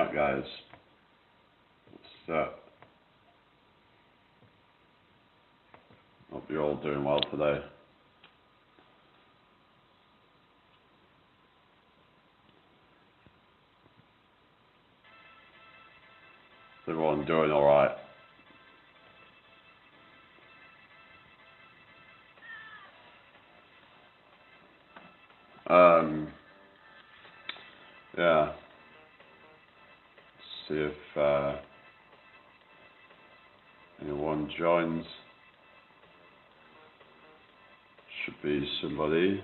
Alright guys, hope you're all doing well today. Is everyone doing alright? Yeah, let's see if anyone joins. Should be somebody.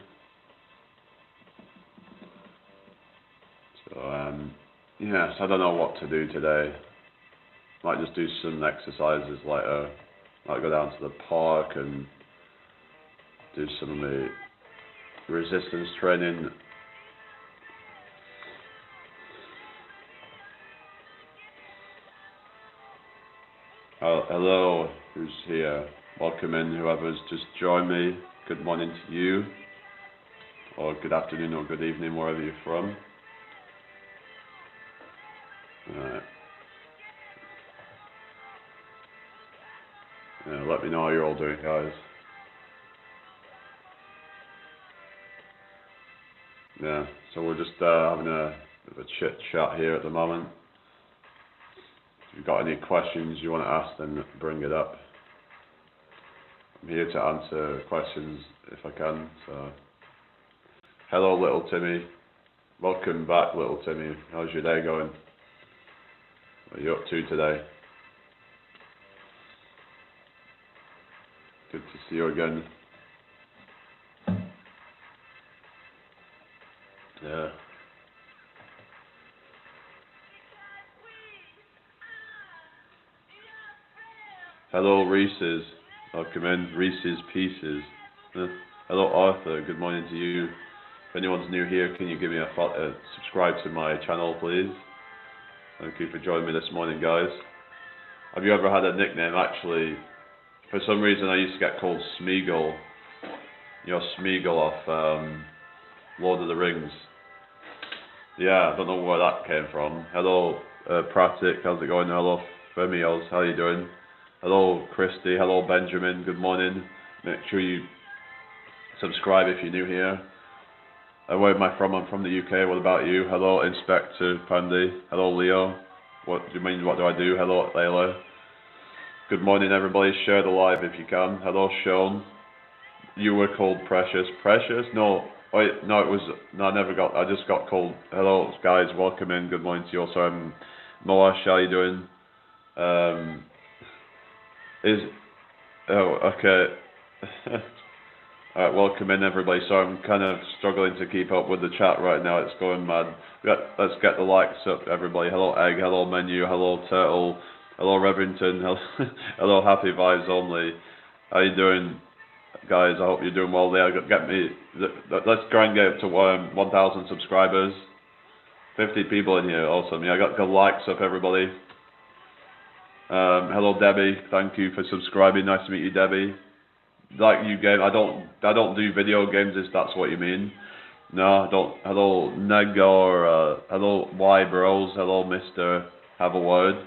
So yes, I don't know what to do today. Might just do some exercises later. Might go down to the park and do some of the resistance training. Hello, who's here? Welcome in, whoever's just joined me. Good morning to you, or good afternoon, or good evening, wherever you're from. Alright. Yeah, let me know how you're all doing, guys. Yeah, so we're just having a bit of a chit chat here at the moment. If you've got any questions you want to ask, then bring it up. I'm here to answer questions if I can. So, hello, little Timmy. Welcome back, little Timmy. How's your day going? What are you up to today? Good to see you again. Yeah. Hello, Reese's. Welcome in. Reese's Pieces. Hello, Arthur. Good morning to you. If anyone's new here, can you give me a subscribe to my channel, please? Thank you for joining me this morning, guys. Have you ever had a nickname? Actually, for some reason, I used to get called Smeagol. You know, Smeagol off Lord of the Rings. Yeah, I don't know where that came from. Hello, Pratik. How's it going? Hello, Femios. How are you doing? Hello, Christy. Hello, Benjamin. Good morning. Make sure you subscribe if you're new here. Where am I from? I'm from the UK. What about you? Hello, Inspector Pandy. Hello, Leo. What do you mean? What do I do? Hello, Layla. Good morning, everybody. Share the live if you can. Hello, Sean. You were called Precious. Precious? No. Wait, no, it was. No, I never got. I just got called. Hello, guys. Welcome in. Good morning to you. Also, I'm Moash. How you doing? Oh, okay. Alright, welcome in everybody. So I'm kind of struggling to keep up with the chat right now. It's going mad. Let's get the likes up, everybody. Hello, Egg. Hello, Menu. Hello, Turtle. Hello, Reverington. Hello, Happy Vibes Only. How you doing, guys? I hope you're doing well there. Let's try and get up to 1,000 subscribers. 50 people in here. Awesome. Yeah, I got the likes up, everybody. Hello, Debbie. Thank you for subscribing. Nice to meet you, Debbie. Like you game, I don't do video games if that's what you mean. No, I don't. Hello, Negor. Hello, Y Bros. Hello, Mr. Have a Word.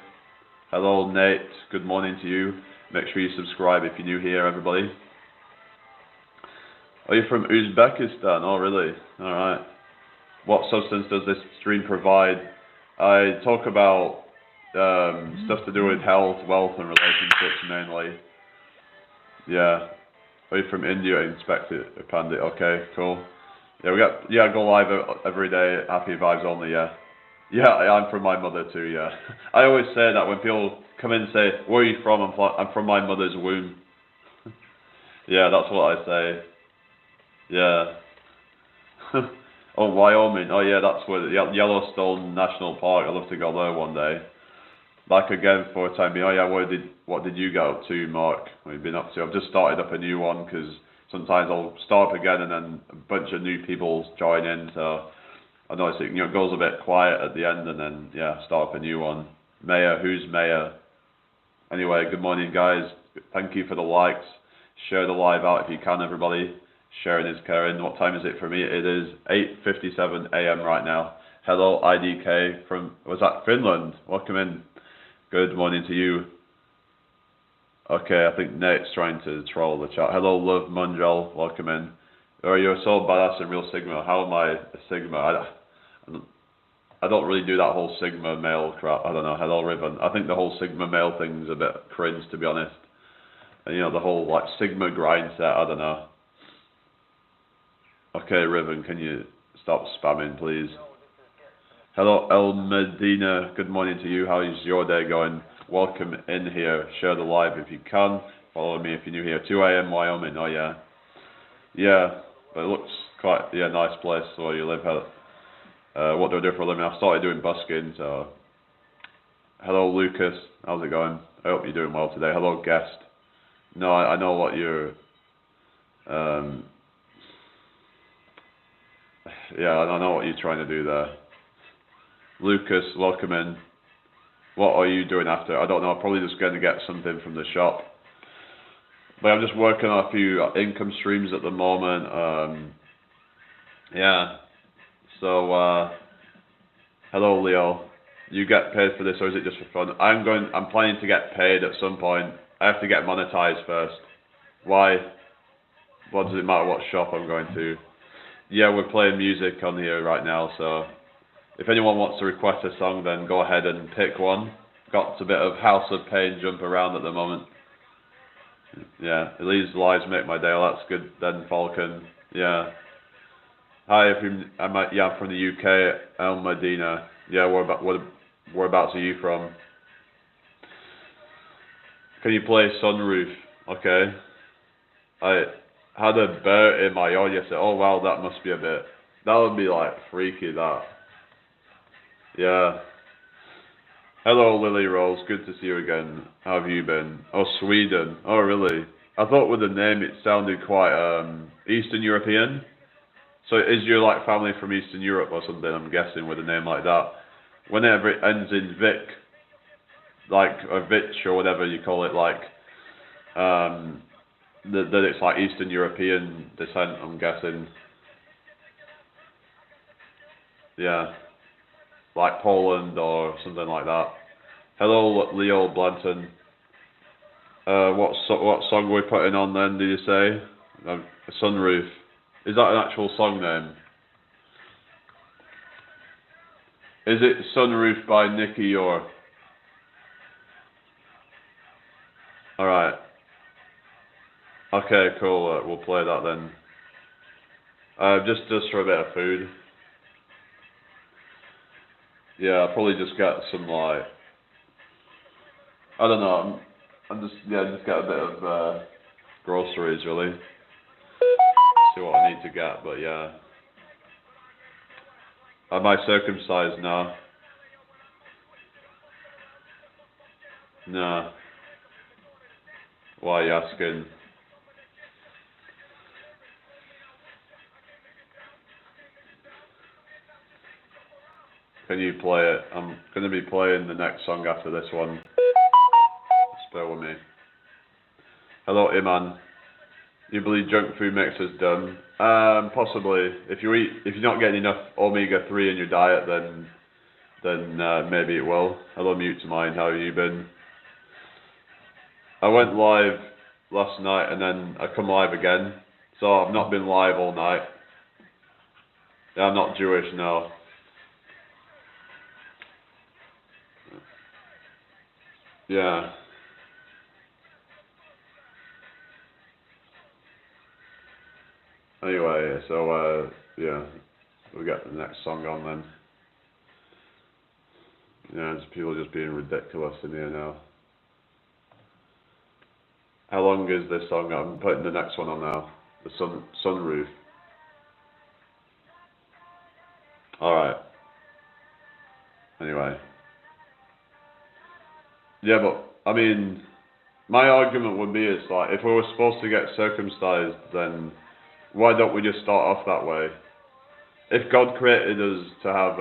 Hello, Nate. Good morning to you. Make sure you subscribe if you're new here, everybody. Are you from Uzbekistan? Oh, really? All right. What substance does this stream provide? I talk about stuff to do with health, wealth, and relationships mainly. Yeah. Are you from India? Inspector Pandit. Okay, cool. Yeah, I go live every day. Happy Vibes Only. Yeah. Yeah, I'm from my mother too. Yeah. I always say that when people come in and say, "Where are you from?" I'm from my mother's womb. Yeah, that's what I say. Yeah. Oh, Wyoming. Oh, yeah, that's where the Yellowstone National Park. I'd love to go there one day. Back again for a time. Oh yeah, what did you get up to, Mark? What have you been up to? I've just started up a new one because sometimes I'll start up again and then a bunch of new people join in. So I know it goes a bit quiet at the end and then yeah, start up a new one. Maya, who's Maya? Anyway, good morning, guys. Thank you for the likes. Share the live out if you can, everybody. Sharing is caring. What time is it for me? It is 8:57 a.m. right now. Hello, IDK from, was that Finland? Welcome in. Good morning to you. Okay, I think Nate's trying to troll the chat. Hello, Love Munjal. Welcome in. Oh, you're so badass and real Sigma. How am I a Sigma? I don't really do that whole Sigma male crap. I don't know. Hello, Riven. I think the whole Sigma male thing's a bit cringe, to be honest. And, you know, the whole, like, Sigma grind set, I don't know. Okay, Riven, can you stop spamming, please? Hello, El Medina. Good morning to you. How is your day going? Welcome in here. Share the live if you can. Follow me if you're new here. 2 a.m. Wyoming. Oh, yeah. Yeah, but it looks quite, yeah, nice place where you live. What do I do for a living? I've started doing busking, so... Hello, Lucas. How's it going? I hope you're doing well today. Hello, guest. No, I know what you're... yeah, I know what you're trying to do there. Lucas, welcome in. What are you doing after? I don't know. I'm probably just going to get something from the shop. But I'm just working on a few income streams at the moment. Yeah. So, hello, Leo. You get paid for this, or is it just for fun? I'm planning to get paid at some point. I have to get monetized first. Why? What does it matter what shop I'm going to? Yeah, we're playing music on here right now, so if anyone wants to request a song, then go ahead and pick one. Got a bit of House of Pain jump around at the moment. Yeah, these lives make my day. Well, that's good then, Falcon. Yeah. Hi, I'm from the UK, El Medina. Yeah, whereabouts are you from? Can you play Sunroof? Okay. I had a bear in my yard yesterday. Oh wow, that must be a bit. That would be like freaky. That. Yeah. Hello, Lily Rose. Good to see you again. How have you been? Oh, Sweden. Oh, really? I thought with the name it sounded quite Eastern European. So is your like family from Eastern Europe or something? I'm guessing with a name like that. Whenever it ends in Vic, like or Vich or whatever you call it, like that it's like Eastern European descent. I'm guessing. Yeah, like Poland or something like that. Hello, Leo Blanton. What song are we putting on then? Did you say? Sunroof. Is that an actual song name? Is it Sunroof by Nicky York? Alright. Okay, cool. We'll play that then. Just for a bit of food. Yeah, I'll probably just get some like... I don't know. Just get a bit of groceries really. See what I need to get, but yeah. Am I circumcised now? No. Why are you asking? Can you play it? I'm going to be playing the next song after this one. Just bear with me. Hello, Iman. You believe junk food makes us dumb? Possibly. If you're not getting enough omega-3 in your diet, then maybe it will. Hello, Mute Mind. How have you been? I went live last night and then I come live again. So I've not been live all night. Yeah, I'm not Jewish, no. Yeah. Anyway, so yeah, we'll get the next song on then. Yeah, there's people just being ridiculous in here now. How long is this song? I'm putting the next one on now. The Sunroof. Alright. Anyway. Yeah, but, I mean, my argument would be is like, if we were supposed to get circumcised, then why don't we just start off that way? If God created us to have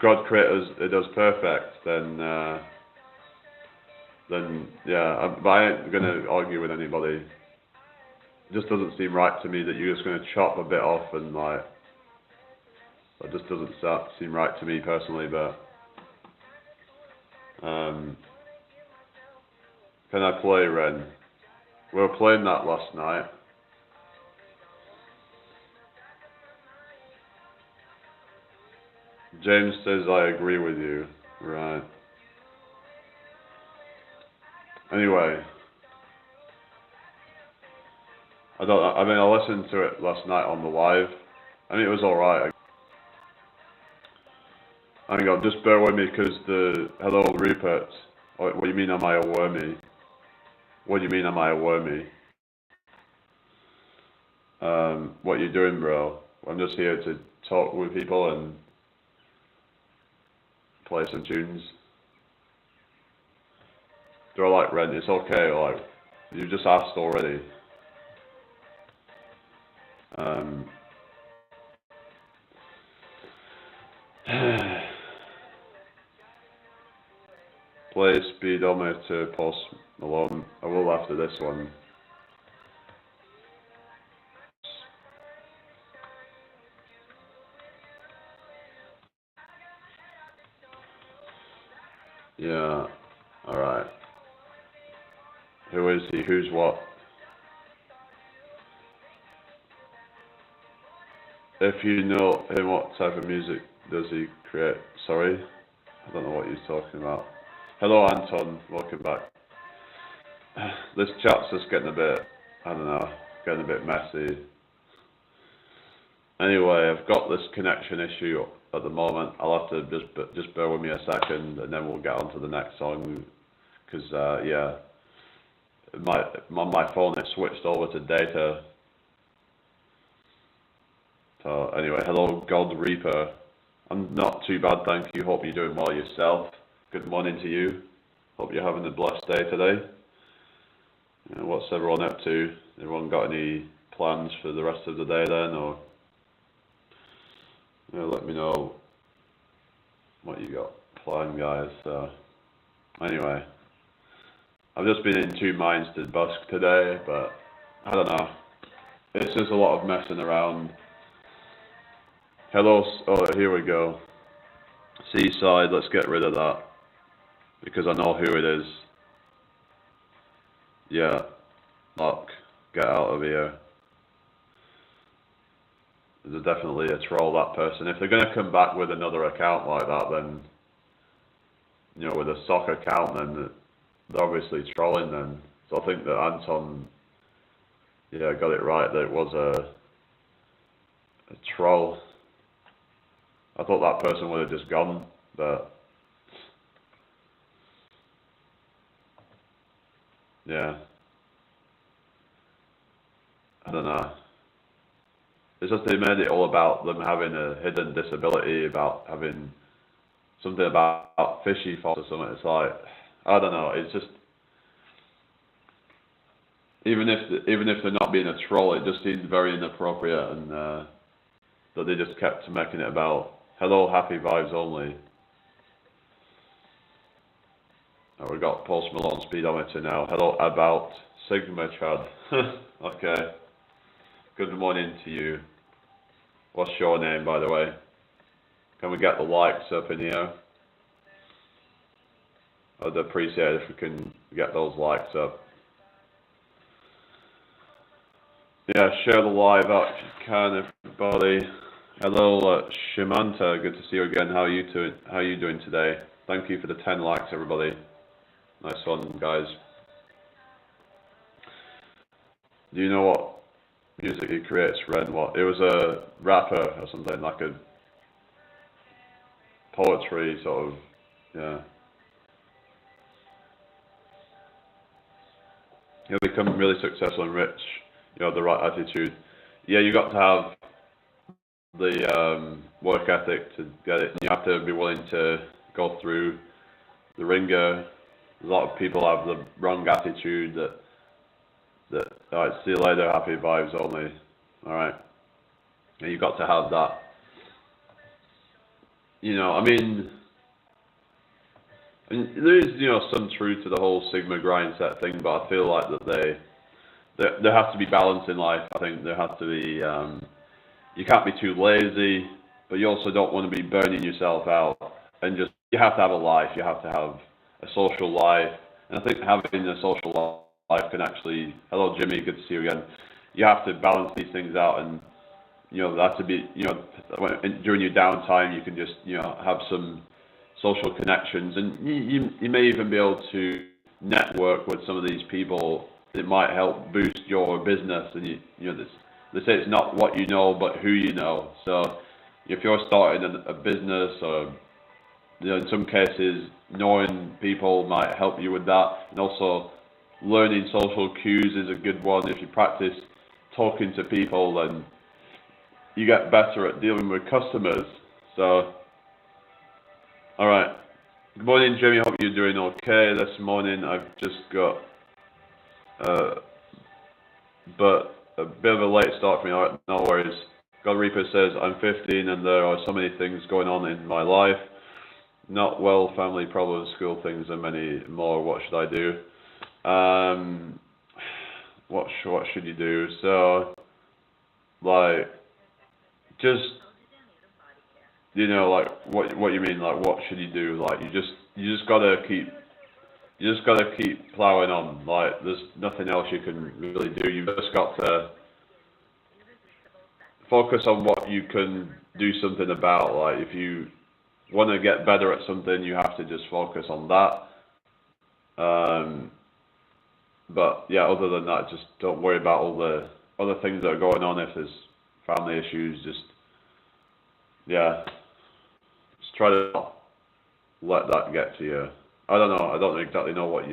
God created us perfect, then yeah, but I ain't going to argue with anybody. It just doesn't seem right to me that you're just going to chop a bit off and like, That just doesn't seem right to me personally, but can I play Ren? We were playing that last night. James says I agree with you. Right. Anyway, I listened to it last night on the live. I mean, it was alright. Hang on, just bear with me because hello Rupert. What do you mean am I a wormy? What do you mean am I a wormy? What you doing, bro? I'm just here to talk with people and play some tunes. Do I like Ren? It's okay, like, you just asked already. Play Speedometer Post Malone. I will after this one. Yeah, alright. Who is he? Who's what? If you know him, what type of music does he create? Sorry? I don't know what you're talking about. Hello Anton, welcome back. This chat's just getting a bit, I don't know, getting a bit messy. Anyway, I've got this connection issue at the moment. I'll have to just bear with me a second and then we'll get on to the next song. Because, yeah, on my phone it switched over to data. So anyway, hello God Reaper. I'm not too bad, thank you. Hope you're doing well yourself. Good morning to you. Hope you're having a blessed day today. What's everyone up to? Everyone got any plans for the rest of the day then, or let me know what you got planned, guys. So anyway, I've just been in two minds to busk today, but I don't know. It's just a lot of messing around. Hello, oh here we go. Seaside, let's get rid of that because I know who it is. Yeah, lock, get out of here. There's definitely a troll, that person. If they're going to come back with another account like that, then, with a stock account, then they're obviously trolling then. So I think that Anton, got it right, that it was a troll. I thought that person would have just gone, but yeah, I don't know. It's just they made it all about them having a hidden disability, about having something about fishy fault or something. It's like, I don't know. It's just, even if they're not being a troll, it just seems very inappropriate, and that they just kept making it about hello, happy vibes only. Oh, we got Post Malone Speedometer now. Hello, about Sigma Chad. Okay. Good morning to you. What's your name, by the way? Can we get the likes up in here? I'd appreciate it if we can get those likes up. Yeah, share the live out if you can, everybody. Hello, Shimanta. Good to see you again. How are you doing today? Thank you for the 10 likes, everybody. Nice one, guys. Do you know what music he creates, Ren? What? It was a rapper or something, like a poetry sort of, yeah. He'll become really successful and rich, the right attitude. Yeah, you got to have the work ethic to get it. You have to be willing to go through the ringer. A lot of people have the wrong attitude that alright, see you later, happy vibes only. Alright. And you've got to have that. I mean there is, some truth to the whole Sigma grind set thing, but I feel like that there has to be balance in life. I think there has to be, you can't be too lazy, but you also don't want to be burning yourself out. And just, you have to have a life, you have to have a social life. And I think having a social life can actually, hello Jimmy, good to see you again. You have to balance these things out, and that to be, during your downtime, you can just, have some social connections, and you may even be able to network with some of these people. It might help boost your business, and they say it's not what you know, but who you know. So if you're starting a business, or in some cases, knowing people might help you with that, and also learning social cues is a good one. If you practice talking to people, then you get better at dealing with customers. So, all right. Good morning, Jimmy. Hope you're doing okay this morning. I've just got, but a bit of a late start for me. All right, no worries. God Reaper says, I'm 15 and there are so many things going on in my life. Not well, family problems, school things, and many more. What should I do? What should you do? So, like, just, like, what you mean, like, what should you do? Like, you just gotta keep plowing on. Like, there's nothing else you can really do. You've just got to focus on what you can do something about. Like, if you want to get better at something, you have to just focus on that. But yeah, other than that, just don't worry about all the other things that are going on. If there's family issues, just try to not let that get to you. I don't know. I don't exactly know what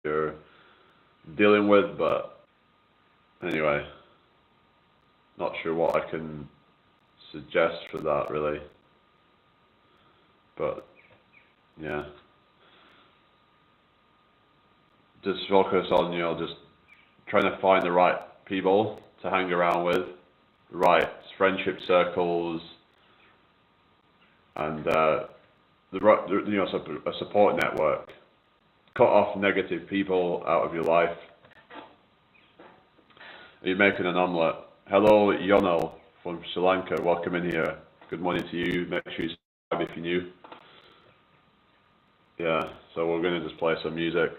you're dealing with, but anyway, not sure what I can suggest for that really. But yeah, just focus on just trying to find the right people to hang around with, the right friendship circles, and a support network. Cut off negative people out of your life. Are you making an omelette? Hello, Yonel from Sri Lanka. Welcome in here. Good morning to you. Make sure you subscribe if you're new. Yeah, so we're going to just play some music.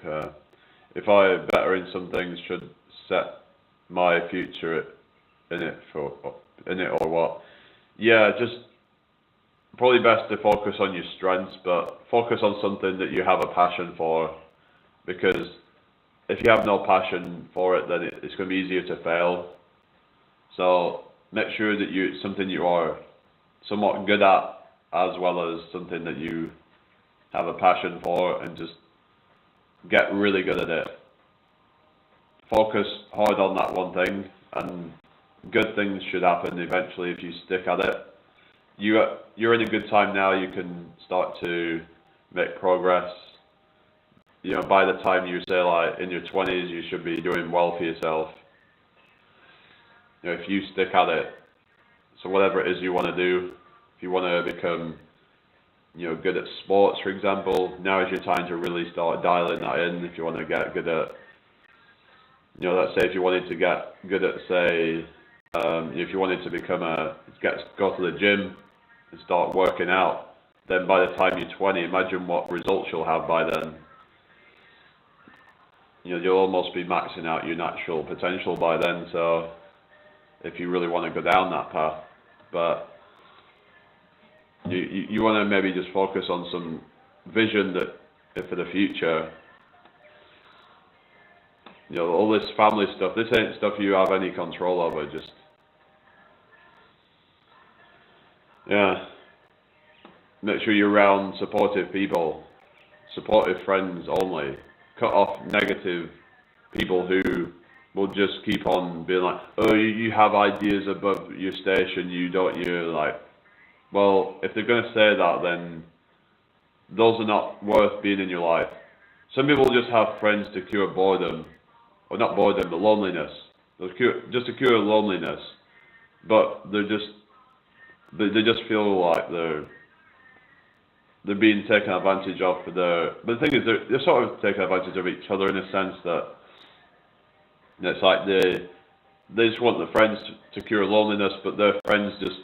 If I better in some things, should set my future in it or what? Yeah, just probably best to focus on your strengths, but focus on something that you have a passion for, because if you have no passion for it, then it's going to be easier to fail. So make sure that it's something you are somewhat good at, as well as something that you have a passion for, and just get really good at it. Focus hard on that one thing, and good things should happen eventually if you stick at it. You're in a good time now. You can start to make progress. By the time you say like in your 20s, you should be doing well for yourself. If you stick at it, so whatever it is you want to do, if you want to become good at sports, for example, now is your time to really start dialing that in. If you want to get good at, let's say if you wanted to get good at, say, if you wanted to go to the gym and start working out, then by the time you're 20, imagine what results you'll have by then. You'll almost be maxing out your natural potential by then. So if you really want to go down that path, but you want to maybe just focus on some vision that for the future. All this family stuff, this ain't stuff you have any control over. Just make sure you're around supportive people, supportive friends only. Cut off negative people who will just keep on being like, oh, you have ideas above your station, you're like, well, if they're going to say that, then those are not worth being in your life. Some people just have friends to cure boredom, or not boredom, but loneliness. Just to cure loneliness, but they just feel like they're being taken advantage of for but the thing is, they're sort of taking advantage of each other in a sense that it's like they just want the friends to cure loneliness, but their friends just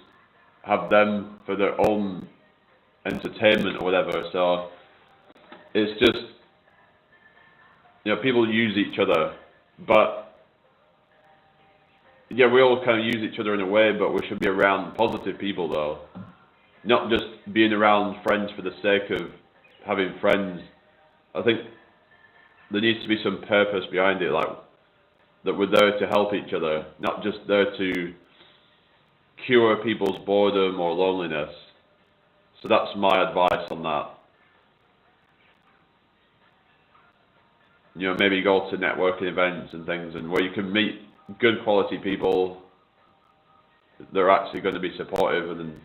have them for their own entertainment or whatever. So it's just, you know, people use each other, but yeah, we all kind of use each other in a way, but we should be around positive people though, not just being around friends for the sake of having friends. I think there needs to be some purpose behind it, like that we're there to help each other, not just there to cure people's boredom or loneliness. So that's my advice on that. You know, maybe go to networking events and things, and where you can meet good quality people. They're actually going to be supportive, and then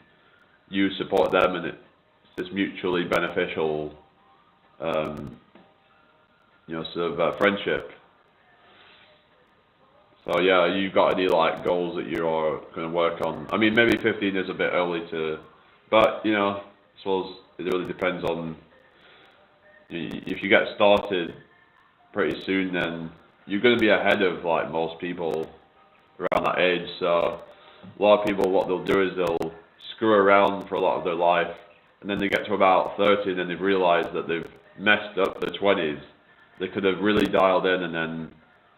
you support them, and it's this mutually beneficial, you know, sort of friendship. So yeah, you got any like goals that you're going to work on? I mean, maybe 15 is a bit early to, but you know, I suppose it really depends on, if you get started pretty soon, then you're going to be ahead of like most people around that age. So a lot of people, what they'll do is they'll screw around for a lot of their life, and then they get to about 30 and then they've realized that they've messed up their 20s. They could have really dialed in, and then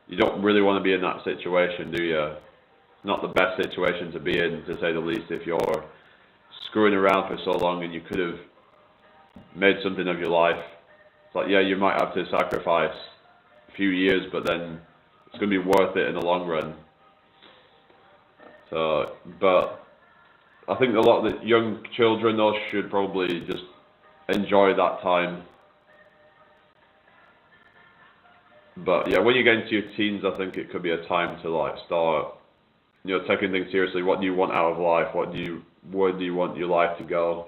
you don't really want to be in that situation, do you? It's not the best situation to be in, to say the least, if you're screwing around for so long and you could have made something of your life. It's like, yeah, you might have to sacrifice a few years, but then it's going to be worth it in the long run. So, but I think a lot of the young children, though, should probably just enjoy that time. But yeah, when you get into your teens, I think it could be a time to like start, you know, taking things seriously. What do you want out of life? Where do you want your life to go?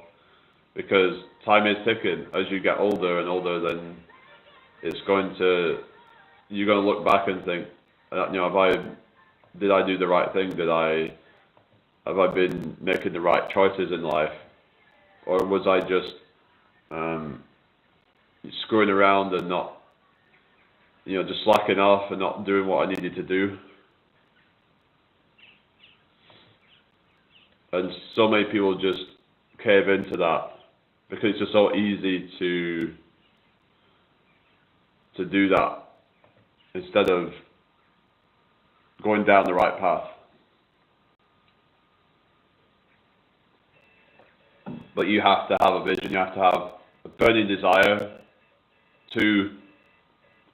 Because time is ticking. As you get older and older, then you're going to look back and think, you know, did I do the right thing? Have I been making the right choices in life, or was I just screwing around and not, you know, just slacking off and not doing what I needed to do? And so many people just cave into that because it's just so easy to do that instead of going down the right path. But you have to have a vision, you have to have a burning desire to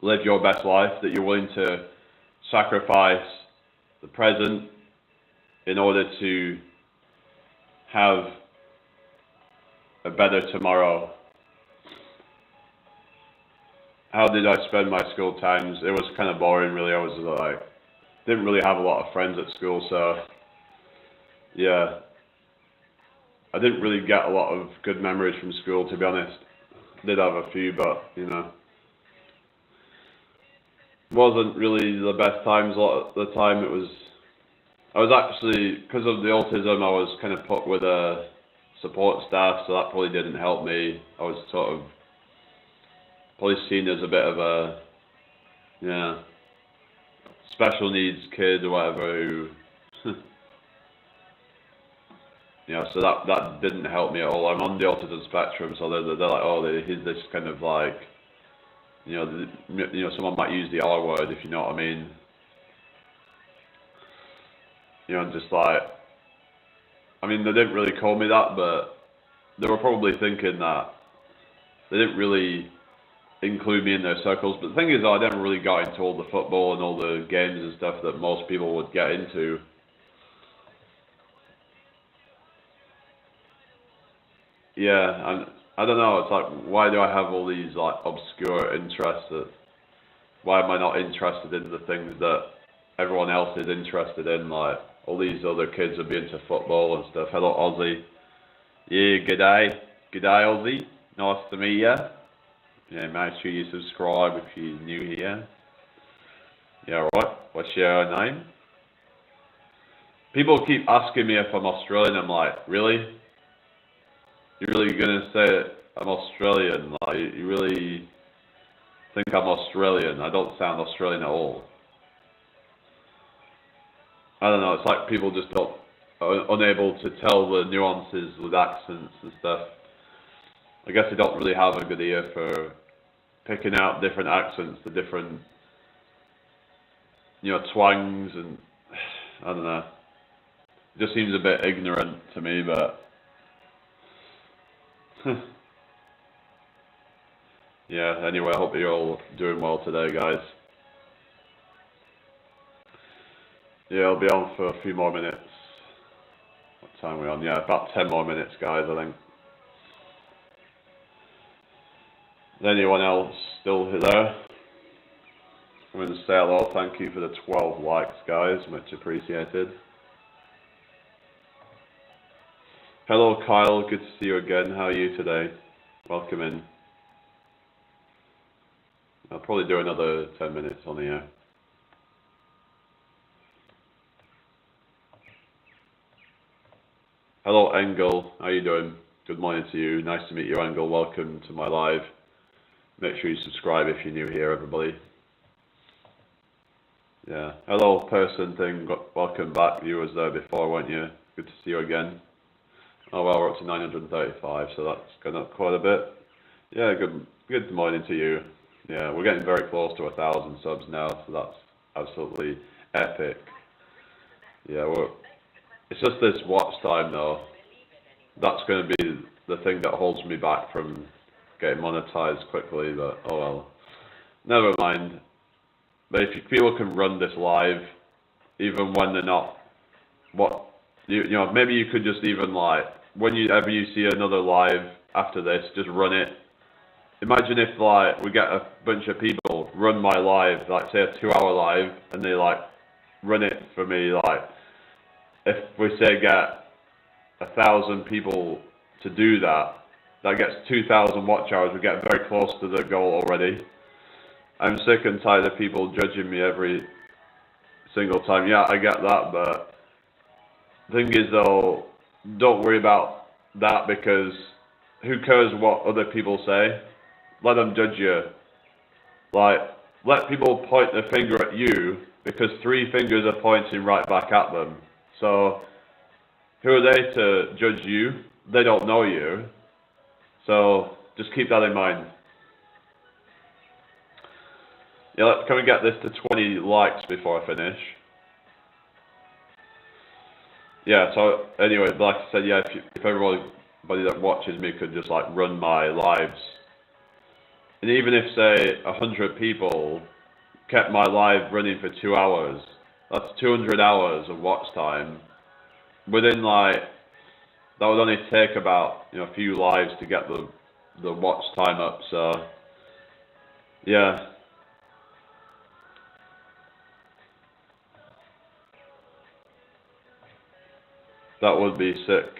live your best life, that you're willing to sacrifice the present in order to have a better tomorrow. How did I spend my school times? It was kind of boring, really. I was like, didn't really have a lot of friends at school, so yeah, I didn't really get a lot of good memories from school, to be honest. I did have a few, but you know, wasn't really the best times. A lot of the time I was actually, because of the autism, I was kind of put with a support staff, so that probably didn't help me. I was sort of probably seen as a bit of a, yeah, special needs kid or whatever, who you know, so that didn't help me at all. I'm on the autism spectrum, so they're like, oh, he's this kind of like, you know, someone might use the R word, if you know what I mean. You know, just like, I mean, they didn't really call me that, but they were probably thinking that. They didn't really include me in their circles. But the thing is, I never really got into all the football and all the games and stuff that most people would get into. Yeah, and I don't know, it's like, why do I have all these like obscure interests? Why am I not interested in the things that everyone else is interested in? Like, all these other kids would be into football and stuff. Hello, Aussie. Yeah, g'day. G'day, Aussie. Nice to meet you. Yeah, make sure you subscribe if you're new here. Yeah, right. What's your name? People keep asking me if I'm Australian. I'm like, really? You're really gonna say I'm Australian? Like, you really think I'm Australian? I don't sound Australian at all. I don't know, it's like people just don't unable to tell the nuances with accents and stuff. I guess they don't really have a good ear for picking out different accents, the different, twangs, and I don't know. It just seems a bit ignorant to me, but yeah, anyway, I hope you're all doing well today, guys. Yeah, I'll be on for a few more minutes. What time are we on? Yeah, about 10 more minutes, guys, I think. Anyone else still there? I'm going to say hello. Thank you for the 12 likes, guys. Much appreciated. Hello, Kyle. Good to see you again. How are you today? Welcome in. I'll probably do another 10 minutes on the air. Hello, Engel. How are you doing? Good morning to you. Nice to meet you, Engel. Welcome to my live. Make sure you subscribe if you're new here, everybody. Yeah. Hello, person thing. Welcome back. You was there before, weren't you? Good to see you again. Oh, well, we're up to 935, so that's gone up quite a bit. Yeah, good morning to you. Yeah, we're getting very close to 1,000 subs now, so that's absolutely epic. Yeah, it's just this watch time, though. That's going to be the thing that holds me back from getting monetized quickly, but oh well. Never mind. But if people can run this live, even when they're not, maybe you could just even like, whenever you see another live after this, just run it. Imagine if like we get a bunch of people run my live, like say a 2-hour live, and they like run it for me. Like if we say get 1,000 people to do that, that gets 2,000 watch hours. We get very close to the goal already. I'm sick and tired of people judging me every single time. Yeah, I get that, but the thing is though, don't worry about that, because who cares what other people say? Let them judge you. Like, let people point their finger at you, because 3 fingers are pointing right back at them. So who are they to judge you? They don't know you. So just keep that in mind. Yeah, can we get this to 20 likes before I finish? Yeah, so anyway, like I said, yeah, if everybody that watches me could just like run my lives, and even if say 100 people kept my live running for 2 hours, that's 200 hours of watch time. Within like, that would only take about a few lives to get the watch time up. So yeah. That would be sick.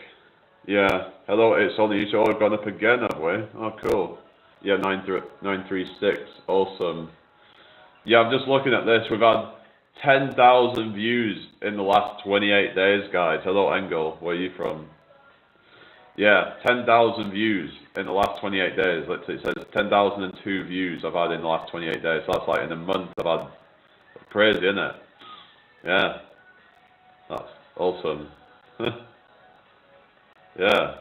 Yeah. Hello, it's only you. So we've gone up again, have we? Oh, cool. Yeah, 936. Awesome. Yeah, I'm just looking at this. We've had 10,000 views in the last 28 days, guys. Hello, Engel. Where are you from? Yeah, 10,000 views in the last 28 days. Let's see, it says 10,002 views I've had in the last 28 days. So that's like in a month I've had. Crazy, isn't it? Yeah. That's awesome. Yeah.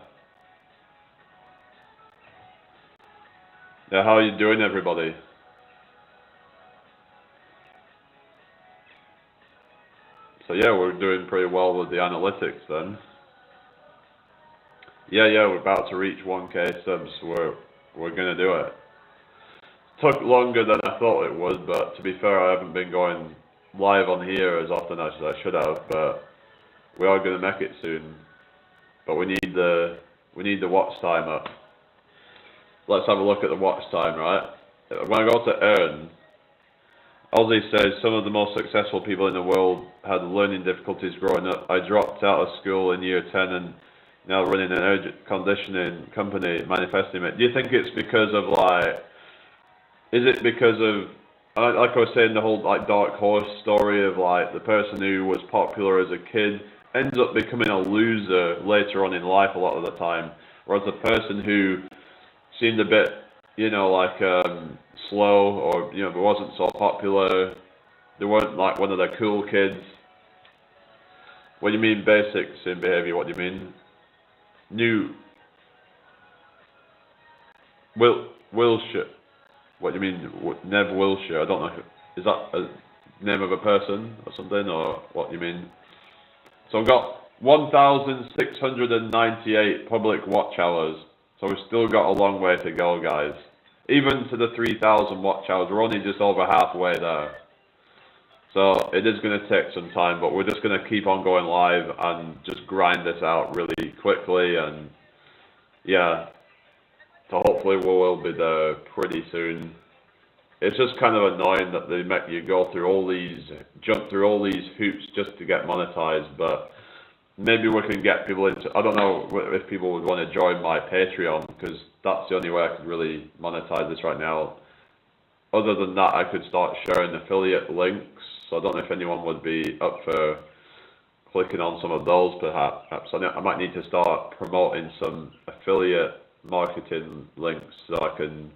Yeah, how are you doing, everybody? So yeah, we're doing pretty well with the analytics then. Yeah, we're about to reach 1K subs. We're gonna do it. Took longer than I thought it would, but to be fair, I haven't been going live on here as often as I should have. But we are gonna make it soon. But we need the watch time up. Let's have a look at the watch time, right? When I go to earn, Ozzy says some of the most successful people in the world had learning difficulties growing up. I dropped out of school in year 10 and now running an energy conditioning company, manifesting it. Do you think it's because of like, is it because of, like I was saying, the whole like dark horse story of like the person who was popular as a kid ends up becoming a loser later on in life a lot of the time, whereas the person who seemed a bit, like slow, or wasn't so popular, they weren't like one of the cool kids, What do you mean basics in behaviour? What do you mean? New Wilshire. What do you mean? Nev Wilshire? I don't know. Is that a name of a person or something, or what do you mean? So I've got 1,698 public watch hours. So we've still got a long way to go, guys. Even to the 3,000 watch hours, we're only just over halfway there. So it is going to take some time, but we're just going to keep on going live and just grind this out really quickly. And yeah, so hopefully we will be there pretty soon. It's just kind of annoying that they make you go through all these, jump through all these hoops just to get monetized, but maybe we can get people into, I don't know if people would want to join my Patreon, because that's the only way I could really monetize this right now. Other than that, I could start sharing affiliate links, so I don't know if anyone would be up for clicking on some of those perhaps. I might need to start promoting some affiliate marketing links so I can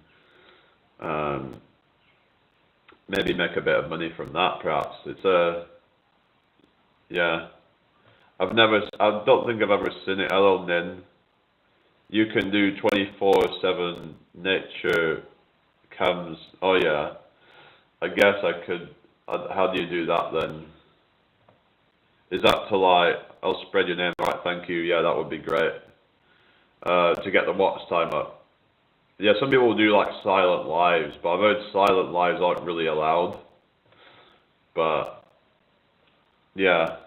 maybe make a bit of money from that perhaps. It's yeah. I don't think I've ever seen it. Hello, Nin. You can do 24/7 nature cams. Oh yeah. I guess I could. How do you do that then? Is that to like, I'll spread your name, right? Thank you. Yeah, that would be great. To get the watch time up. Yeah, some people will do like silent lives, but I've heard silent lives aren't really allowed. But yeah.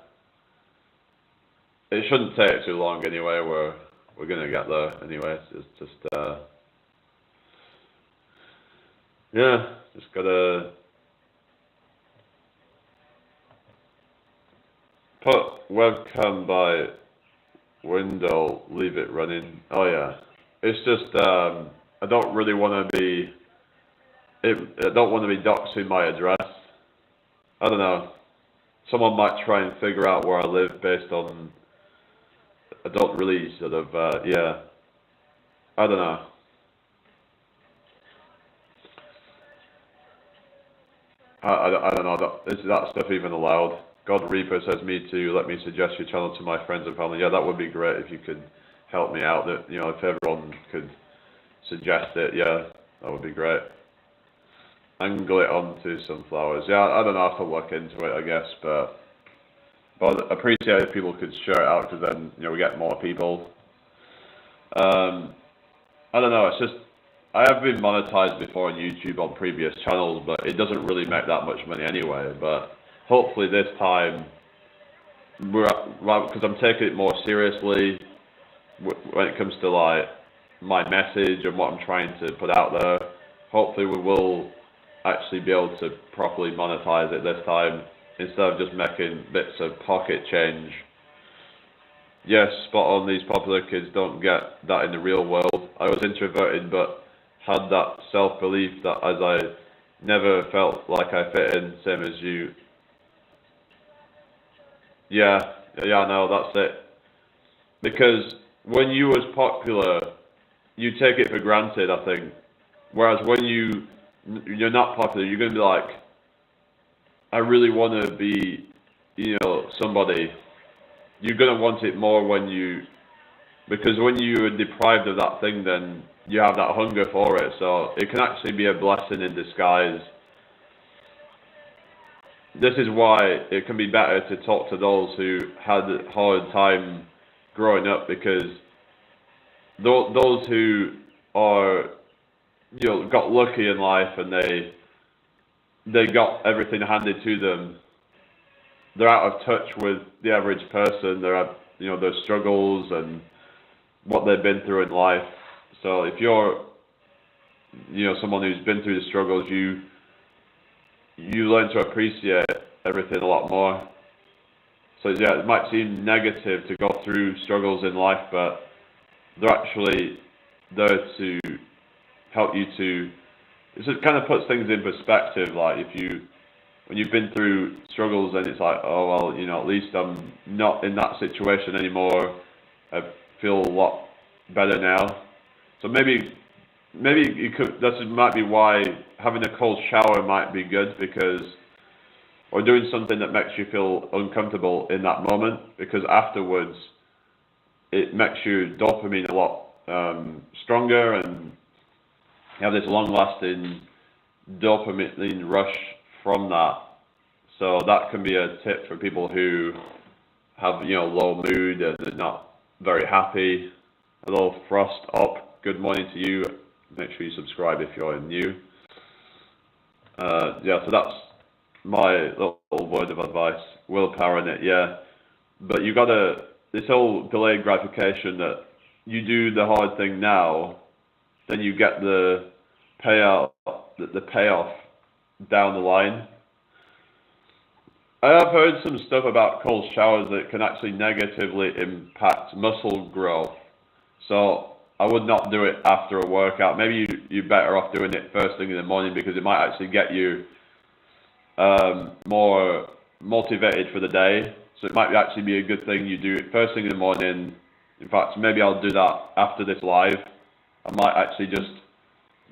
It shouldn't take too long anyway. We're gonna get there anyway. It's just yeah, just gotta put webcam by window, leave it running. Oh yeah, it's just I don't really want to be. I don't want to be doxing my address. I don't know. Someone might try and figure out where I live based on. I don't really sort of, yeah, I don't know. I don't know, is that stuff even allowed? God Reaper says, me too, let me suggest your channel to my friends and family. Yeah, that would be great if you could help me out, that, you know, if everyone could suggest it, yeah, that would be great. Angle it onto some flowers. Yeah, I don't know if I'll look into it, I guess, but I'd appreciate if people could share it out, because then, you know, we get more people. I don't know, it's just, I have been monetized before on YouTube on previous channels, but it doesn't really make that much money anyway. But hopefully this time, because I'm taking it more seriously when it comes to like my message and what I'm trying to put out there. Hopefully we will actually be able to properly monetize it this time, instead of just making bits of pocket change. Yes, spot on, these popular kids don't get that in the real world. I was introverted but had that self-belief that as I never felt like I fit in, same as you. Yeah, no, that's it. Because when you was popular, you take it for granted, I think. Whereas when you're not popular, you're going to be like, I really want to be, you know, somebody. You're going to want it more because when you are deprived of that thing, then you have that hunger for it. So it can actually be a blessing in disguise. This is why it can be better to talk to those who had a hard time growing up, because those who are, you know, got lucky in life and they got everything handed to them, they're out of touch with the average person. They're at, you know, their struggles and what they've been through in life. So if you're, you know, someone who's been through the struggles, you learn to appreciate everything a lot more. So yeah, it might seem negative to go through struggles in life, but they're actually there to help you to, it just kind of puts things in perspective. Like when you've been through struggles, then it's like, oh well, you know, at least I'm not in that situation anymore. I feel a lot better now. So maybe you could, that might be why having a cold shower might be good, because or doing something that makes you feel uncomfortable in that moment, because afterwards it makes your dopamine a lot stronger, and you have this long-lasting dopamine rush from that. So that can be a tip for people who have, you know, low mood and are not very happy. Hello, Frost Up. Good morning to you. Make sure you subscribe if you're new. Yeah, so that's my little word of advice. Willpower in it, yeah. But you gotta, this whole delayed gratification that you do the hard thing now, then you get the payout, the payoff down the line. I have heard some stuff about cold showers that can actually negatively impact muscle growth. So I would not do it after a workout. Maybe you're better off doing it first thing in the morning, because it might actually get you more motivated for the day. So it might actually be a good thing you do it first thing in the morning. In fact, maybe I'll do that after this live. I might actually just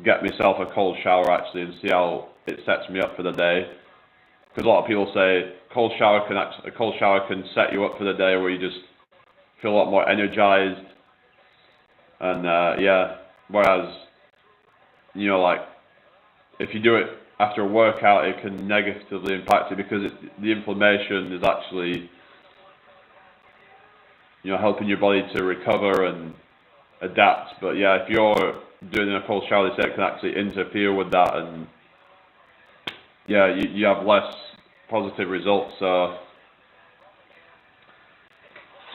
get myself a cold shower actually and see how it sets me up for the day. Because a lot of people say a cold shower can set you up for the day, where you just feel a lot more energized. And yeah, whereas, you know, like if you do it after a workout, it can negatively impact you, because the inflammation is actually, you know, helping your body to recover and adapt. But yeah, if you're doing a cold shower, they say it can actually interfere with that, and yeah, you have less positive results.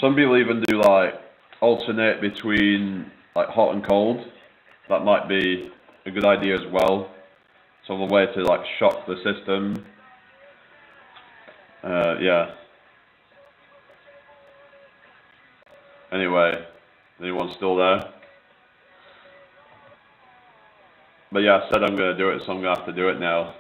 Some people even do like alternate between like hot and cold. That might be a good idea as well. So a way to like shock the system. Yeah. Anyway, anyone still there? But yeah, I said I'm going to do it, so I'm going to have to do it now.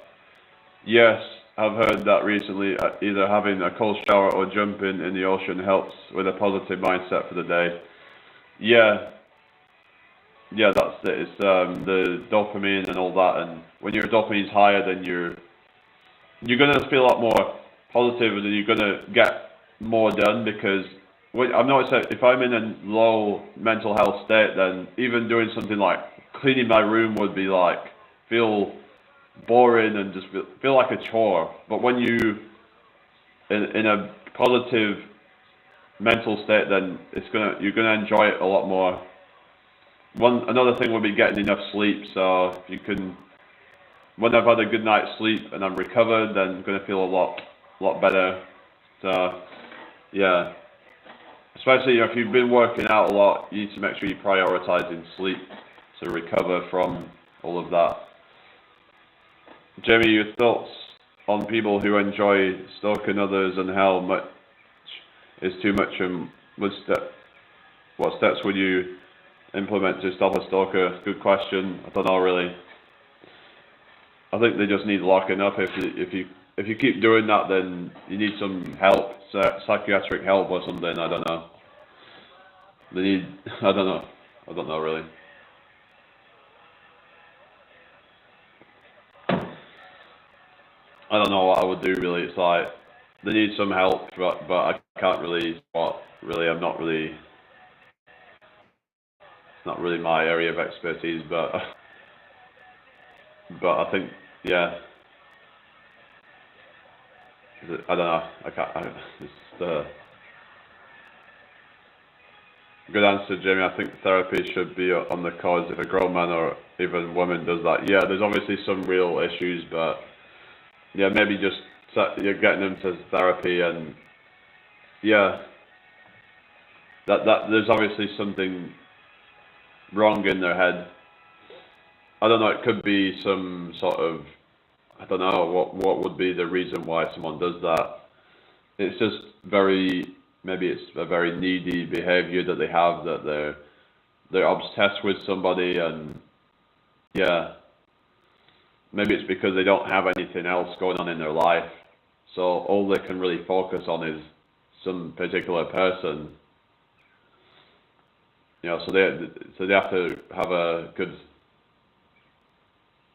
Yes, I've heard that recently. Either having a cold shower or jumping in the ocean helps with a positive mindset for the day. Yeah, yeah, that's it. It's the dopamine and all that. And when your dopamine's higher, then you're gonna feel a lot more positive, and you're gonna get more done. Because I've noticed that if I'm in a low mental health state, then even doing something like cleaning my room would be like feel boring and just feel like a chore. But when you in a positive mental state, then you're gonna enjoy it a lot more. Another thing would be getting enough sleep. So if you can, when I've had a good night's sleep and I'm recovered, then I'm gonna feel a lot better. So yeah, especially if you've been working out a lot, you need to make sure you're prioritizing sleep to recover from all of that. Jamie, your thoughts on people who enjoy stalking others and how much is too much, and what steps would you implement to stop a stalker? Good question. I don't know really. I think they just need locking up. If you keep doing that, then you need some help, psychiatric help or something. I don't know. I don't know really. I don't know what I would do really. It's like they need some help, but I can't really. I'm not really. It's not really my area of expertise, but I think, yeah. I don't know. I can't. It's good answer, Jamie. I think therapy should be on the cards if a grown man or even woman does that. Yeah, there's obviously some real issues, but yeah, maybe just you're getting them to therapy, and yeah, that there's obviously something wrong in their head. I don't know. It could be some sort of, I don't know what would be the reason why someone does that. It's just maybe it's a very needy behavior that they have, that they're obsessed with somebody, and yeah, maybe it's because they don't have anything else going on in their life, so all they can really focus on is some particular person. You know, so they have to have a good,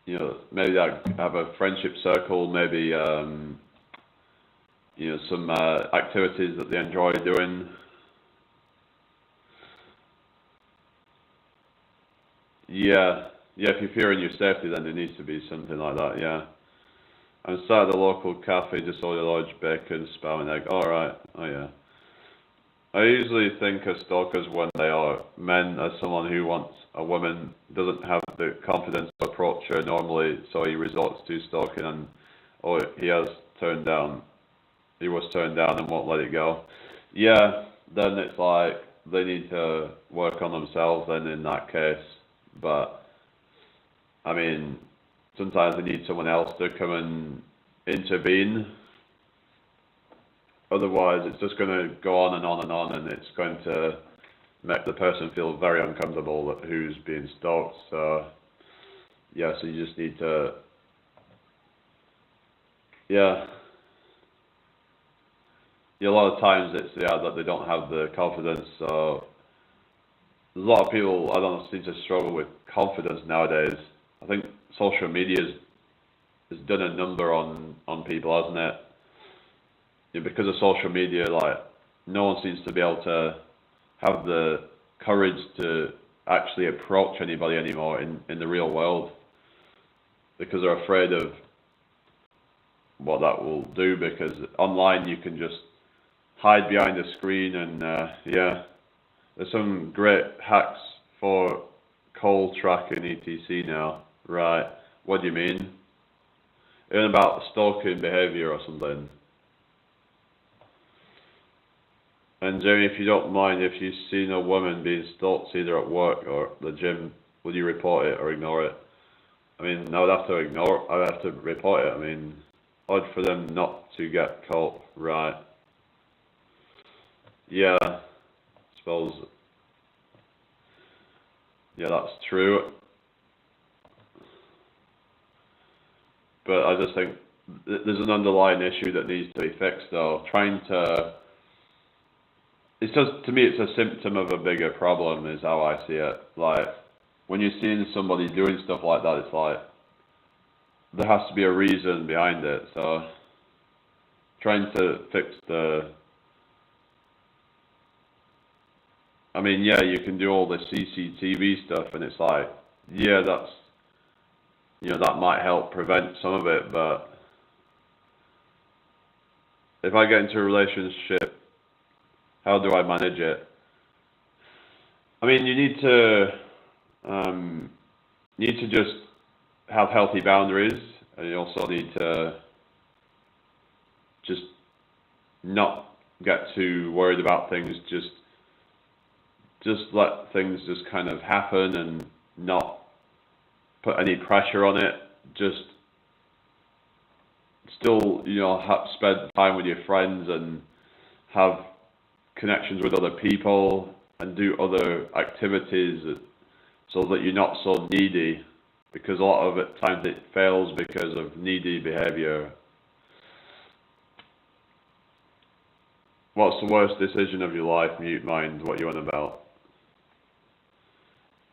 you know, maybe have a friendship circle, maybe some activities that they enjoy doing. Yeah, if you're fearing your safety, then there needs to be something like that, yeah. And sat at the local cafe, just ordered a large bacon, spam and egg. Alright, oh yeah. I usually think of stalkers when they are men as someone who wants a woman, doesn't have the confidence to approach her normally, so he resorts to stalking and he was turned down and won't let it go. Yeah, then it's like they need to work on themselves then in that case. But I mean, sometimes they need someone else to come and intervene. Otherwise, it's just going to go on and on and on, and it's going to make the person feel very uncomfortable that who's being stalked. So, yeah, so you just need to, yeah, a lot of times it's, that they don't have the confidence. So, there's a lot of people, I don't know, seem to struggle with confidence nowadays. I think social media has done a number on people, hasn't it? Because of social media, like, no one seems to be able to have the courage to actually approach anybody anymore in the real world, because they're afraid of what that will do, because online you can just hide behind the screen and yeah, there's some great hacks for call tracking etc now. Right, what do you mean? Even about stalking behavior or something. And Jamie, if you don't mind, if you've seen a woman being stalked either at work or the gym, would you report it or ignore it? I mean, I would have to report it. I mean, odd for them not to get caught, right? Yeah, I suppose. Yeah, that's true. But I just think there's an underlying issue that needs to be fixed, though. It's just, to me, it's a symptom of a bigger problem, is how I see it. Like, when you're seeing somebody doing stuff like that, it's like, there has to be a reason behind it. So, trying to fix I mean, yeah, you can do all the CCTV stuff, and it's like, yeah, that might help prevent some of it, but if I get into a relationship, how do I manage it? I mean, you need to just have healthy boundaries, and you also need to just not get too worried about things. Just let things just kind of happen and not put any pressure on it. Just still, spend time with your friends and have connections with other people and do other activities so that you're not so needy, because a lot of times it fails because of needy behavior. What's the worst decision of your life? Mute mind, what you on about?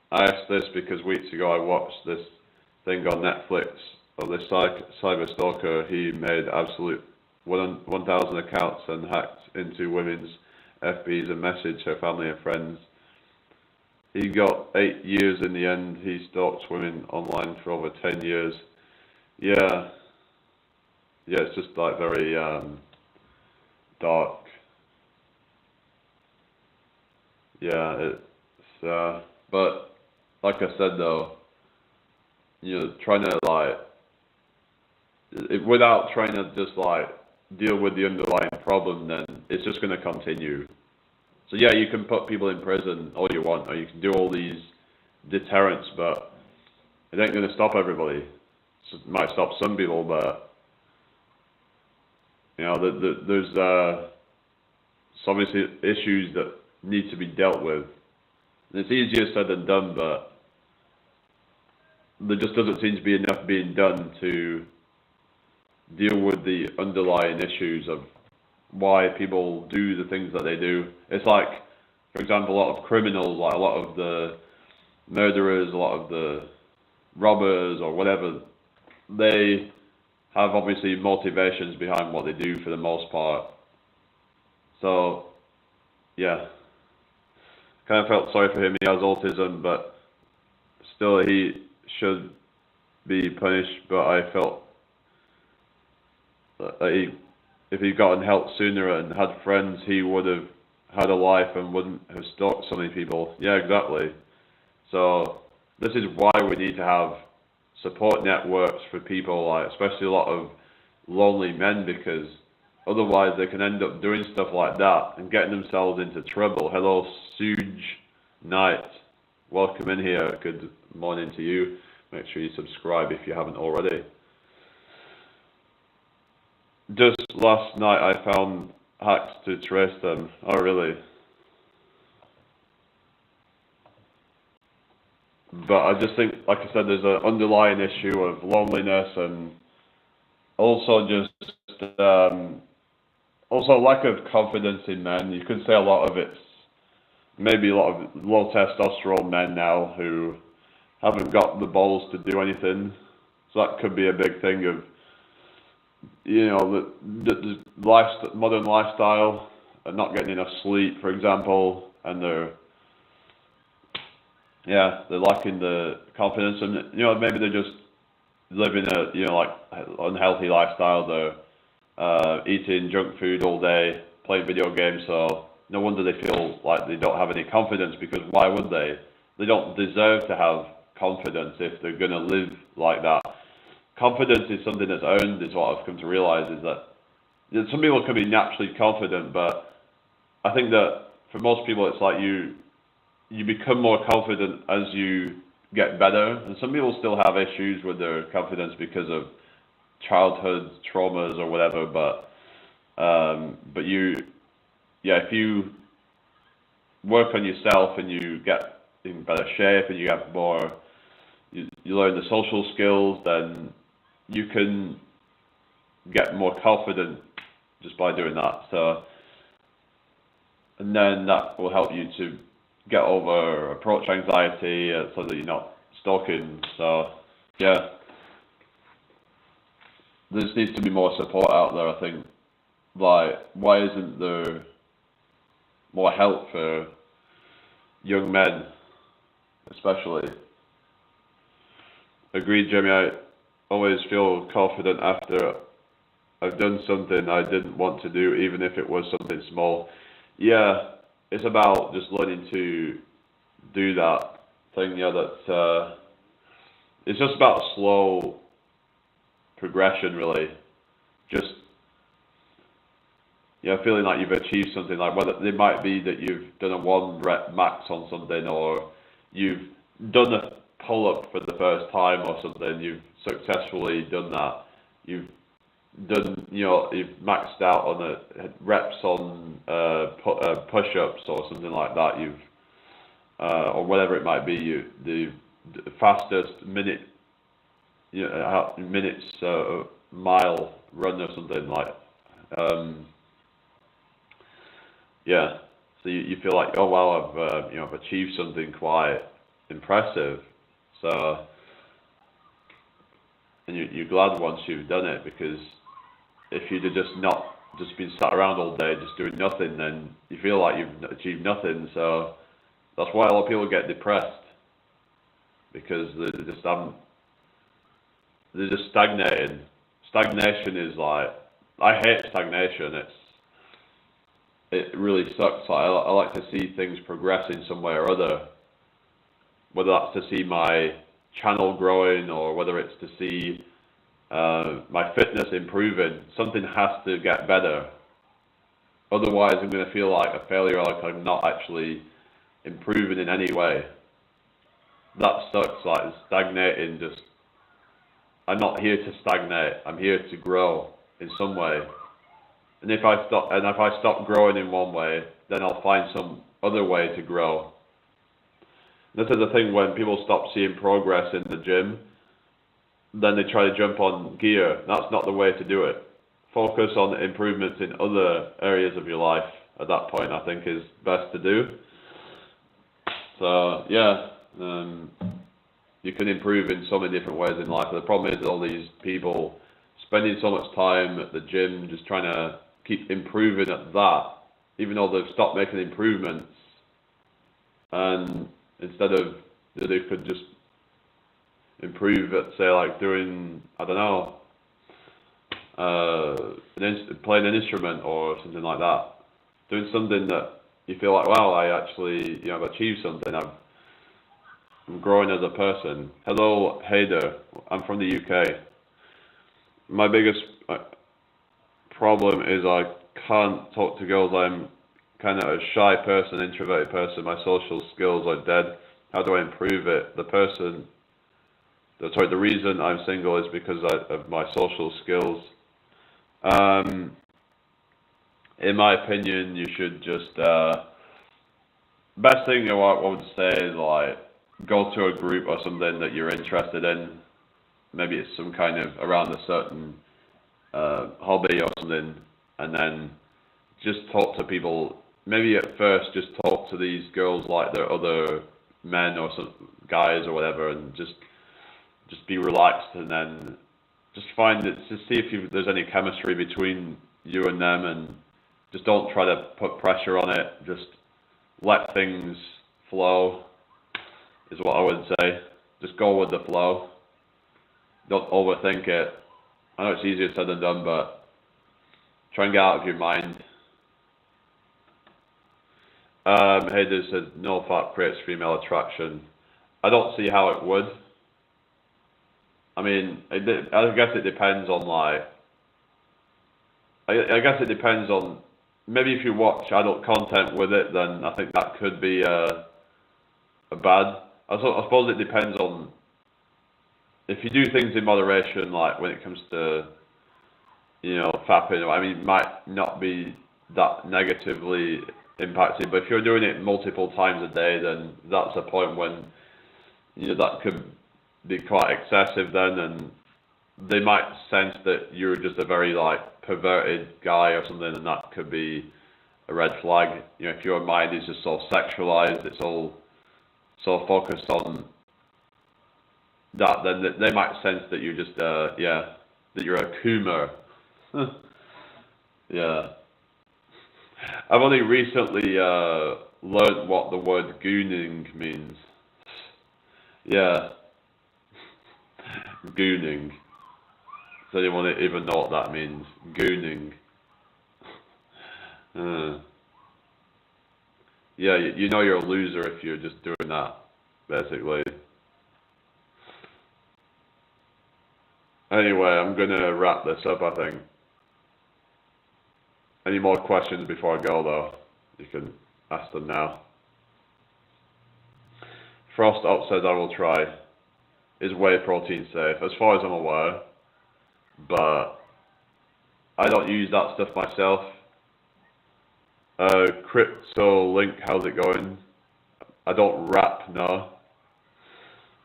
I asked this because weeks ago I watched this thing on Netflix of this cyber stalker. He made absolute 1,000 accounts and hacked into women's FBs and messaged her family and friends. He got 8 years in the end. He stalked women online for over 10 years. Yeah, it's just like very dark. Yeah, it's but like I said though, trying to without trying to just deal with the underlying problem, then it's just going to continue. So yeah, you can put people in prison all you want, or you can do all these deterrents, but it ain't going to stop everybody. It might stop some people, but there's obviously issues that need to be dealt with. And it's easier said than done, but there just doesn't seem to be enough being done to deal with the underlying issues of why people do the things that they do. It's like, for example, a lot of criminals, like a lot of the murderers, a lot of the robbers or whatever, they have obviously motivations behind what they do for the most part. So, yeah. Kind of felt sorry for him. He has autism, but still he should be punished. But I felt that if he'd gotten help sooner and had friends, he would have had a life and wouldn't have stalked so many people. Yeah, exactly. So this is why we need to have support networks for people, like especially a lot of lonely men, because otherwise they can end up doing stuff like that and getting themselves into trouble. Hello, Suge Knight. Welcome in here. Good morning to you. Make sure you subscribe if you haven't already. Just last night I found hacks to trace them. Oh, really? But I just think, like I said, there's an underlying issue of loneliness and also just also lack of confidence in men. You could say a lot of it's maybe a lot of low testosterone men now who haven't got the balls to do anything. So that could be a big thing of, you know, the modern lifestyle and not getting enough sleep, for example, and they're lacking the confidence, and you know, maybe they're just living a, you know, like unhealthy lifestyle. They're eating junk food all day, playing video games, so no wonder they feel like they don't have any confidence, because why would they? They don't deserve to have confidence if they're going to live like that. Confidence is something that's earned, is what I've come to realize, is that some people can be naturally confident, but I think that for most people it's like you become more confident as you get better, and some people still have issues with their confidence because of childhood traumas or whatever, but if you work on yourself and you get in better shape and you have more, you learn the social skills, then you can get more confident just by doing that. So, and then that will help you to get over approach anxiety, so that you're not stalking. So, yeah, there just needs to be more support out there, I think. Like, why isn't there more help for young men, especially? Agreed, Jimmy. I always feel confident after I've done something I didn't want to do, even if it was something small. Yeah, it's about just learning to do that thing. Yeah, that it's just about slow progression, really. Just, you know, feeling like you've achieved something. Like, whether it might be that you've done a 1 rep max on something, or you've done a pull-up for the first time or something. You've successfully done that. You've done, you know, you've maxed out on the reps on push-ups or something like that. You've or whatever it might be. The fastest minute, you know, minutes mile run or something like. Yeah. So you feel like, oh wow, I've achieved something quite impressive. So, and you're glad once you've done it, because if you'd have just been sat around all day just doing nothing, then you feel like you've achieved nothing. So that's why a lot of people get depressed, because they're just stagnating. Stagnation is like, I hate stagnation. It really sucks. I like to see things progress in some way or other, whether that's to see my channel growing or whether it's to see my fitness improving. Something has to get better. Otherwise, I'm going to feel like a failure, like I'm not actually improving in any way. That sucks. Like stagnating, just, I'm not here to stagnate. I'm here to grow in some way. And if I stop growing in one way, then I'll find some other way to grow. This is the thing, when people stop seeing progress in the gym, then they try to jump on gear. That's not the way to do it. Focus on improvements in other areas of your life at that point, I think, is best to do. So, yeah, you can improve in so many different ways in life. The problem is all these people spending so much time at the gym just trying to keep improving at that, even though they've stopped making improvements, and instead of, they could just improve at, say, like doing, I don't know, playing an instrument or something like that, doing something that you feel like, wow, I actually, I've achieved something, I'm growing as a person. Hello, hey there, I'm from the UK. My biggest problem is I can't talk to girls. I'm kind of a shy person, introverted person. My social skills are dead. How do I improve it? The reason I'm single is because of my social skills. In my opinion, you should just, best thing I would say is like, go to a group or something that you're interested in. Maybe it's some kind of around a certain hobby or something, and then just talk to people. Maybe at first just talk to these girls like they're other men or some guys or whatever, and just be relaxed, and then just find it, just see if there's any chemistry between you and them, and just don't try to put pressure on it. Just let things flow is what I would say. Just go with the flow. Don't overthink it. I know it's easier said than done, but try and get out of your mind. Hayden said, no fat creates female attraction. I don't see how it would. I mean, I guess it depends on, like, I guess it depends on, maybe if you watch adult content with it, then I think that could be a bad. I suppose it depends on, if you do things in moderation, like when it comes to, fapping, I mean, it might not be that negatively impacted, but if you're doing it multiple times a day, then that's a point when, that could be quite excessive then, and they might sense that you're just a very, like, perverted guy or something, and that could be a red flag. If your mind is just so sexualized, it's all so focused on that, then they might sense that you're just, that you're a coomer. Yeah. I've only recently learned what the word gooning means. Yeah. Gooning. Does anyone even know what that means? Gooning. Yeah, you're a loser if you're just doing that, basically. Anyway, I'm gonna wrap this up, I think. Any more questions before I go, though? You can ask them now. Frost Up says, I will try. Is whey protein safe? As far as I'm aware, but I don't use that stuff myself. Crypto Link, how's it going? I don't rap, no.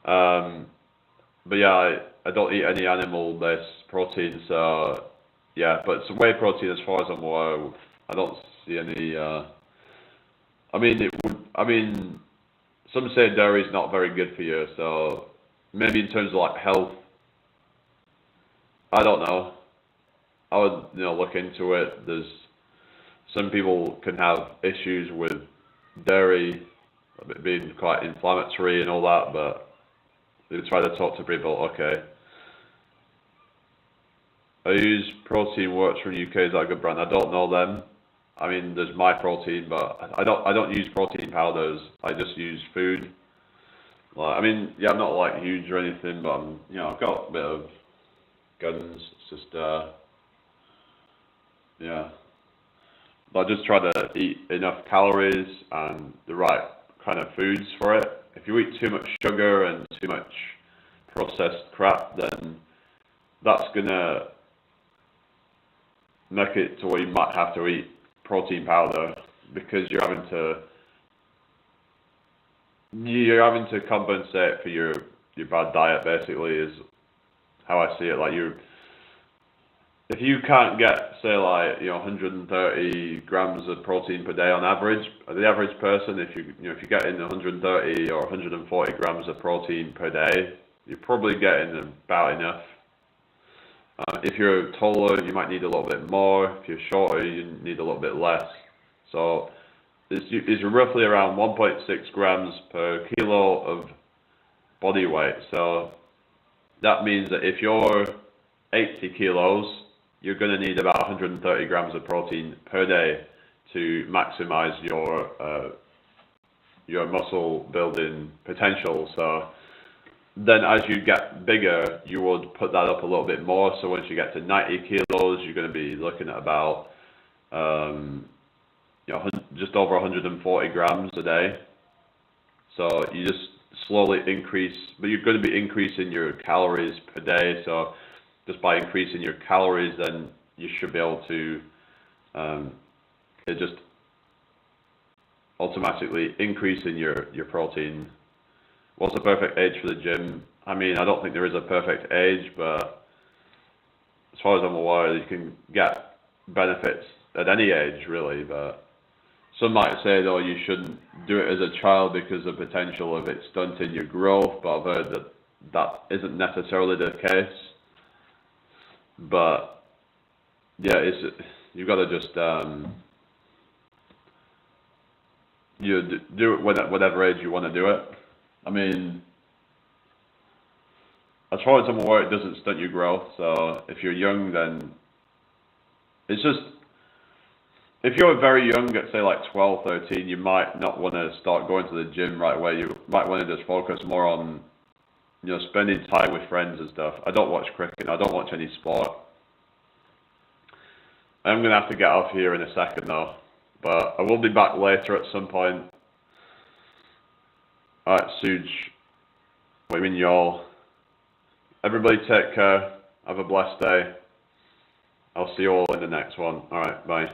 But yeah, I don't eat any animal-based protein, so yeah. But it's whey protein, as far as I'm aware. I don't see any. I mean, some say dairy is not very good for you, so maybe in terms of like health, I don't know. I would, look into it. There's some people can have issues with dairy being quite inflammatory and all that, but they try to talk to people. Okay. I use Protein Works from UK. Is that a good brand? I don't know them. I mean, there's My Protein, but I don't use protein powders. I just use food. Like, I mean, yeah, I'm not like huge or anything, but I'm, I've got a bit of guns. It's just, yeah. But I just try to eat enough calories and the right kind of foods for it. If you eat too much sugar and too much processed crap, then that's gonna make it to where you might have to eat protein powder, because you're having to compensate for your bad diet, basically, is how I see it. Like, if you can't get, say, like, 130 grams of protein per day on average, the average person, if you're getting 130 or 140 grams of protein per day, you're probably getting about enough. If you're taller, you might need a little bit more. If you're shorter, you need a little bit less. So it's roughly around 1.6 grams per kilo of body weight. So that means that if you're 80 kilos, you're going to need about 130 grams of protein per day to maximize your muscle building potential. So then as you get bigger, you would put that up a little bit more. So once you get to 90 kilos, you're going to be looking at about just over 140 grams a day. So you just slowly increase, but you're going to be increasing your calories per day. So just by increasing your calories, then you should be able to it just automatically increasing your protein. What's the perfect age for the gym? I mean, I don't think there is a perfect age, but as far as I'm aware, you can get benefits at any age, really. But some might say, though, you shouldn't do it as a child because of the potential of it stunting your growth, but I've heard that that isn't necessarily the case. But yeah, you've got to just you do it whatever age you want to do it. I mean, as far as I'm aware, it doesn't stunt your growth. So if you're young, then it's just, if you're very young, at say like 12, 13, you might not want to start going to the gym right away. You might want to just focus more on, spending time with friends and stuff. I don't watch cricket. I don't watch any sport. I'm going to have to get off here in a second though, but I will be back later at some point. Alright, Suj, what do you mean y'all? Everybody take care. Have a blessed day. I'll see you all in the next one. Alright, bye.